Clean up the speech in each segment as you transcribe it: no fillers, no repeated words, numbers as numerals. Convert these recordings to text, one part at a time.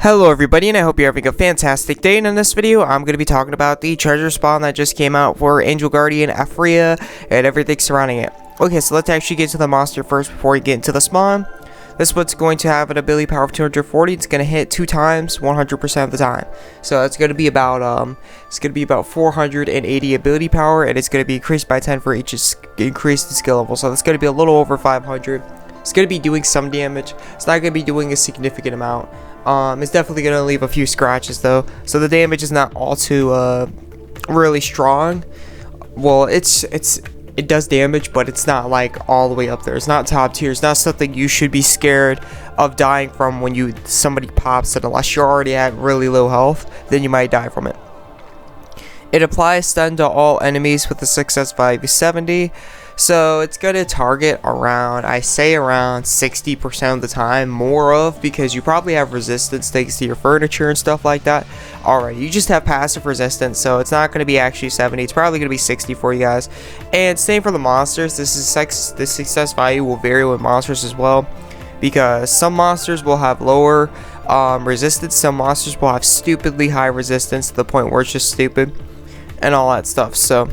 Hello everybody, and I hope you're having a fantastic day. And in this video, I'm going to be talking about the treasure spawn that just came out for Angel Guardian, Atra, and everything surrounding it. Okay, so let's actually get to the monster first before we get into the spawn. This one's going to have an ability power of 240. It's going to hit 2 times, 100% of the time. So it's going to be about 480 ability power, and it's going to be increased by 10 for each increased skill level. So it's going to be a little over 500. It's going to be doing some damage. It's not going to be doing a significant amount. It's definitely going to leave a few scratches though, so the damage is not all too really strong. Well, it does damage, but it's not like all the way up there. It's not top tier. It's not something you should be scared of dying from when somebody pops it, unless you're already at really low health. Then you might die from it. It applies stun to all enemies with a success value of 70. So it's going to target around 60% of the time, because you probably have resistance thanks to your furniture and stuff like that already. You just have passive resistance, so it's not going to be actually 70. It's probably going to be 60 for you guys. And same for the monsters. This success value will vary with monsters as well, because some monsters will have lower resistance. Some monsters will have stupidly high resistance to the point where it's just stupid and all that stuff. So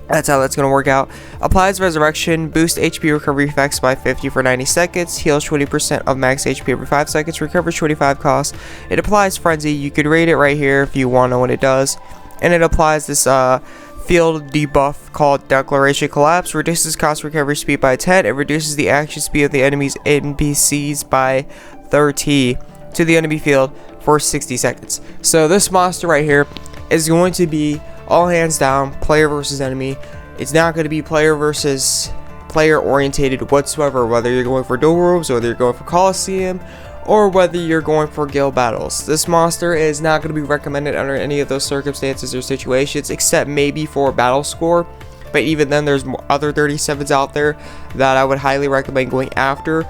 that's how that's going to work out. Applies Resurrection, boost HP recovery effects by 50 for 90 seconds, heals 20% of max HP every 5 seconds, recovers 25 costs. It applies Frenzy. You could rate it right here if you want to know what it does. And it applies this field debuff called Declaration Collapse, reduces cost recovery speed by 10, and reduces the action speed of the enemy's NPCs by 30 to the enemy field for 60 seconds. So this monster right here is going to be all hands down player versus enemy. It's not going to be player versus player orientated whatsoever, whether you're going for dual robes, whether you're going for Coliseum, or whether you're going for guild battles. This monster is not going to be recommended under any of those circumstances or situations, except maybe for battle score. But even then, there's other 37s out there that I would highly recommend going after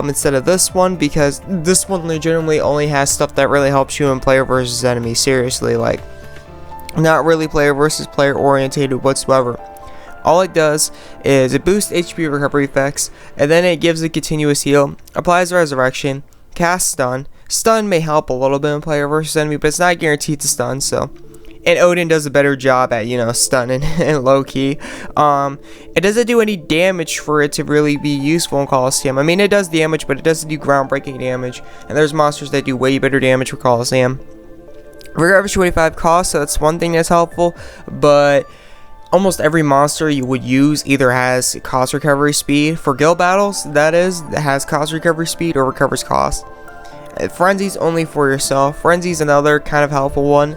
instead of this one, because this one legitimately only has stuff that really helps you in player versus enemy. Seriously, like, not really player versus player orientated whatsoever. All it does is it boosts HP recovery effects, and then it gives a continuous heal, applies Resurrection, casts Stun. Stun may help a little bit in player versus enemy, but it's not guaranteed to stun. So, and Odin does a better job at, stunning and low key. It doesn't do any damage for it to really be useful in Coliseum. I mean, it does damage, but it doesn't do groundbreaking damage. And there's monsters that do way better damage for Coliseum. Recovers 25 costs, so that's one thing that's helpful, but almost every monster you would use either has cost recovery speed for guild battles, that has cost recovery speed or recovers cost. Frenzy's only for yourself. Frenzy's another kind of helpful one.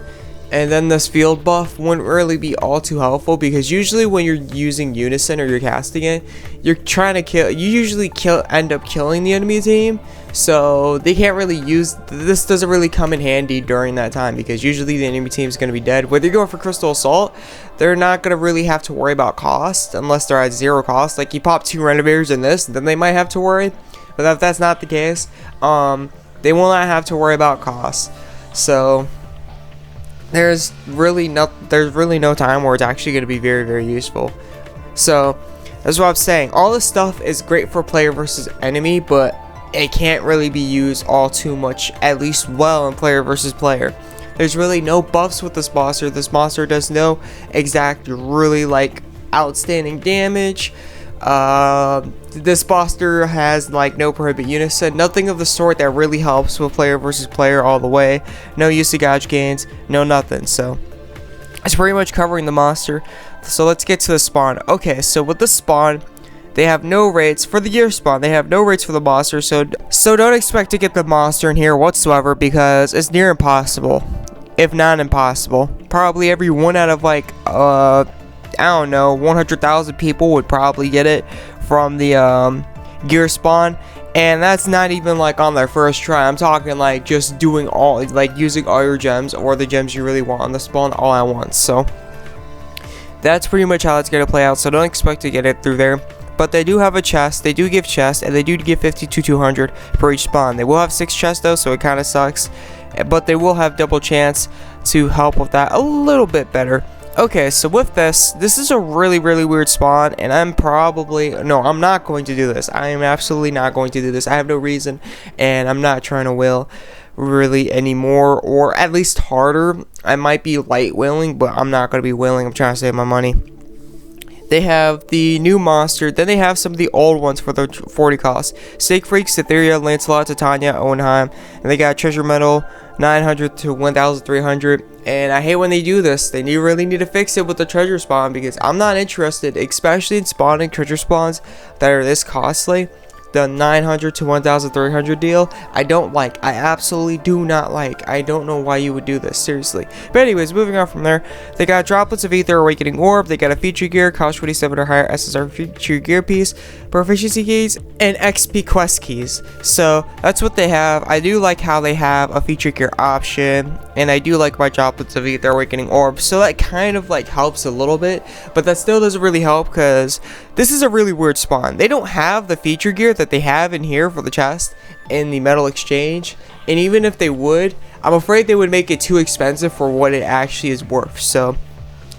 And then this field buff wouldn't really be all too helpful, because usually when you're using Unison or you're casting it, you're trying to kill. You usually end up killing the enemy team, so they can't really use this. Doesn't really come in handy during that time, because usually the enemy team is going to be dead. Whether you're going for Crystal Assault, they're not going to really have to worry about cost unless they're at 0 cost. Like, you pop 2 renovators in this, then they might have to worry. But if that's not the case, they will not have to worry about cost. So there's really no time where it's actually going to be very, very useful. So that's what I'm saying. All this stuff is great for player versus enemy, but it can't really be used all too much, at least well, in player versus player. There's really no buffs with this monster. This monster does no exact really like outstanding damage. This monster has like no prohibit unison, nothing of the sort that really helps with player versus player all the way. No use to gouge gains, no nothing. So it's pretty much covering the monster. So let's get to the spawn. Okay, so with the spawn, they have no rates for the year spawn. They have no rates for the monster, so don't expect to get the monster in here whatsoever, because it's near impossible, if not impossible. Probably every one out of like I don't know, 100,000 people would probably get it from the gear spawn, and that's not even like on their first try. I'm talking like just doing using all your gems, or the gems you really want on the spawn, all at once. So that's pretty much how it's gonna play out. So don't expect to get it through there. But they do have a chest. They do give chests, and they do give 50 to 200 for each spawn. They will have 6 chests though, so it kind of sucks, but they will have double chance to help with that a little bit better. Okay, so with this is a really, really weird spawn, and I'm not going to do this. I am absolutely not going to do this. I have no reason, and I'm not trying to will really anymore, or at least harder. I might be light whaling, but I'm not going to be whaling. I'm trying to save my money. They have the new monster, then they have some of the old ones for the 40 cost. Stake Freaks, Cytheria, Lancelot, Titania, Owenheim, and they got Treasure Medal 900 to 1300. And I hate when they do this. They really need to fix it with the treasure spawn, because I'm not interested, especially in spawning treasure spawns that are this costly. The 900 to 1300 deal, I don't like. I absolutely do not like. I don't know why you would do this, seriously. But anyways, moving on from there, they got Droplets of Ether Awakening Orb, they got a feature gear, cost 27 or higher SSR feature gear piece, proficiency keys, and XP quest keys. So that's what they have. I do like how they have a feature gear option, and I do like my Droplets of Ether Awakening Orb, so that kind of like helps a little bit, but that still doesn't really help, because this is a really weird spawn. They don't have the feature gear that they have in here for the chest in the metal exchange, and even if they would, I'm afraid they would make it too expensive for what it actually is worth. So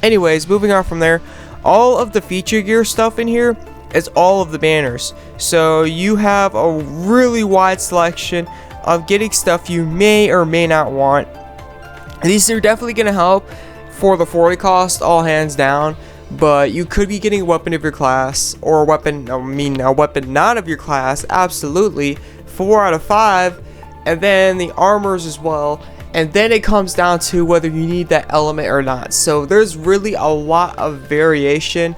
anyways, moving on from there, all of the feature gear stuff in here is all of the banners, so you have a really wide selection of getting stuff you may or may not want. These are definitely going to help for the 40 cost, all hands down. But you could be getting a weapon of your class, or a weapon not of your class, absolutely, 4 out of 5, and then the armors as well, and then it comes down to whether you need that element or not. So there's really a lot of variation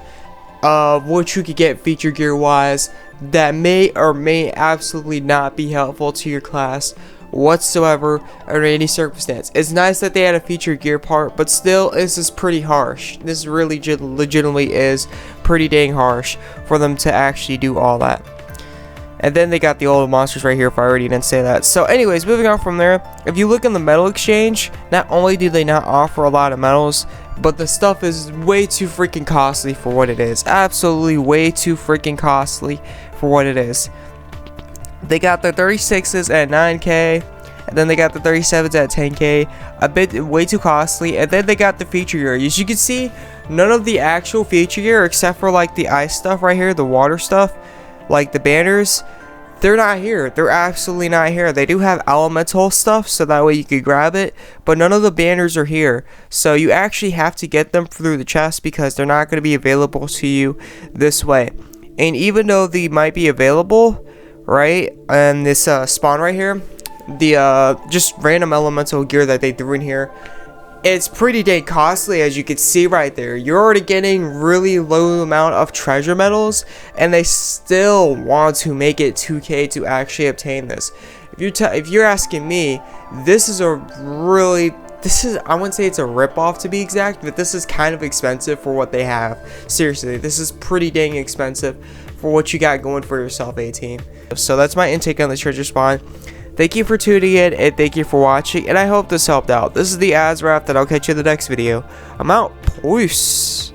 of what you could get feature gear wise that may or may absolutely not be helpful to your class whatsoever under any circumstance. It's nice that they had a feature gear part, but still, this is pretty harsh. This really legitimately is pretty dang harsh for them to actually do all that. And then they got the old monsters right here, if I already didn't say that. So anyways, moving on from there, if you look in the metal exchange, not only do they not offer a lot of metals, but the stuff is way too freaking costly for what it is. Absolutely way too freaking costly for what it is. They got the 36s at 9k, and then they got the 37s at 10k, a bit way too costly. And then they got the feature gear. As you can see, none of the actual feature gear, except for like the ice stuff right here, the water stuff, like the banners, they're not here. They're absolutely not here. They do have elemental stuff, so that way you could grab it, but none of the banners are here. So you actually have to get them through the chest, because they're not going to be available to you this way. And even though they might be available, right, and this spawn right here, the just random elemental gear that they threw in here, it's pretty dang costly. As you can see right there, you're already getting really low amount of treasure medals, and they still want to make it 2k to actually obtain this. If you're asking me, this is I wouldn't say it's a ripoff to be exact, but this is kind of expensive for what they have. Seriously, this is pretty dang expensive for what you got going for yourself, A-team. So that's my intake on the treasure spawn. Thank you for tuning in, and thank you for watching, and I hope this helped out. This is the AzureWrath, and I'll catch you in the next video. I'm out. Peace.